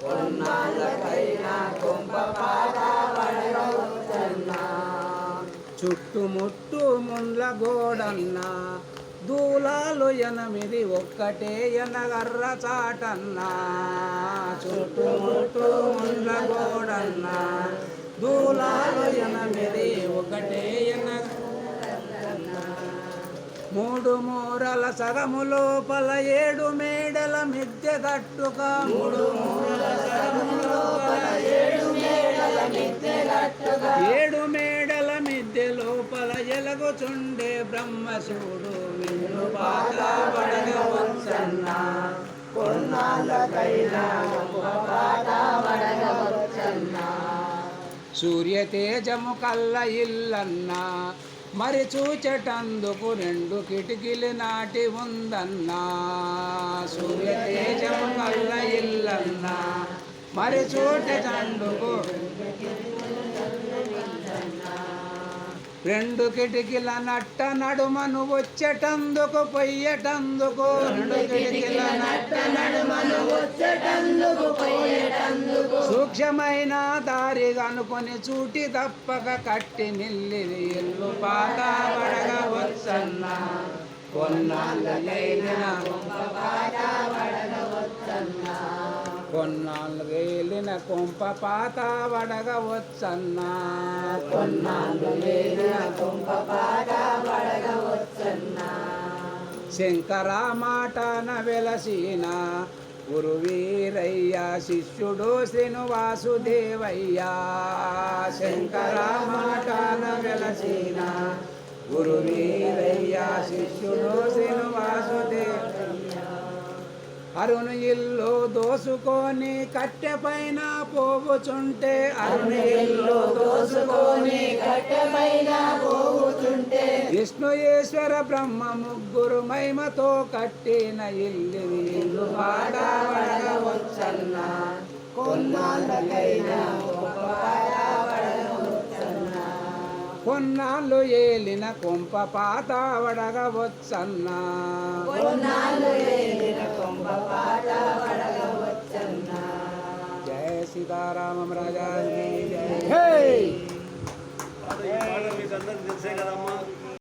కొన్నాళ్ళకైనా కొంప పాతబడవచ్చన్నా. చుట్టుముట్టు ముండ్ల గోడన్నా దూలాలు 8 ఒక్కటే ఎనగర్ర చాటన్నా. చుట్టుముట్టు ముండ్ల గోడన్నా దూలాలు 8 ఒకటే ఎనగర్రన్నా. 3 మూరల సగము లోపల 7 మేడల మిద్దె కట్టుక. 3 మూరల సగము లోపల 7 మేడల మిద్దె కట్టుక. 7 మేడల మిద్దె లోపల ఎలగుచుండే బ్రహ్మశివుడు నిన్ను పాతబడవచ్చన్నా. కొన్నాళ్ళకైనా పాతబడవచ్చన్నా. సూర్య తేజము కల్ల ఇల్లన్నా మరి చూచటందుకు 2 కిటికీలు నాటి ఉందన్నా. సూర్య తేజము కల్ల ఇల్లన్నా మరి చూచటందుకు 2 కిటికీల నట్ట నడుమను వచ్చేటందుకు పొయ్యటందుకు. 2 కిటికీల నట్ట నడుమను వచ్చేటందుకు పొయ్యటందుకు. సూక్ష్మమైన దారి కనుకొని చూటి తప్పక కట్టి నిల్లిది ఇల్లు పాతబడవచ్చన్నా. కొన్నాళ్ళకైనా కొన్నాళ్ళకేలిన కొంప పాతబడవచ్చన్నా. కొన్నాళ్ళకేలిన కొంప పాతబడవచ్చన్నా. శంకర మాటన వెలసిన గురువీరయ్య శిష్యుడు శ్రీనివాసుదేవయ్య. శంకర మాటన వెలసిన గురువీరయ్య శిష్యుడు శ్రీనివాసుదేవయ్య. అరుణ ఇల్లు దోసుకొని కట్టె పైన పోగుచుంటే. అరుణ ఇల్లు దోసుకొని కట్టె పైన పోగుచుంటే. విష్ణు ఈశ్వర బ్రహ్మ ముగ్గురు మహిమతో కట్టిన ఇల్లు పాతబడవచ్చన్నా. కొన్నాళ్ళకైనా కొన్నాళ్ళు ఏలిన కొంప పాతబడవచ్చన్నా. జయ సీతారామం రాజా. మీకు అందరికి తెలిసే కదమ్మా.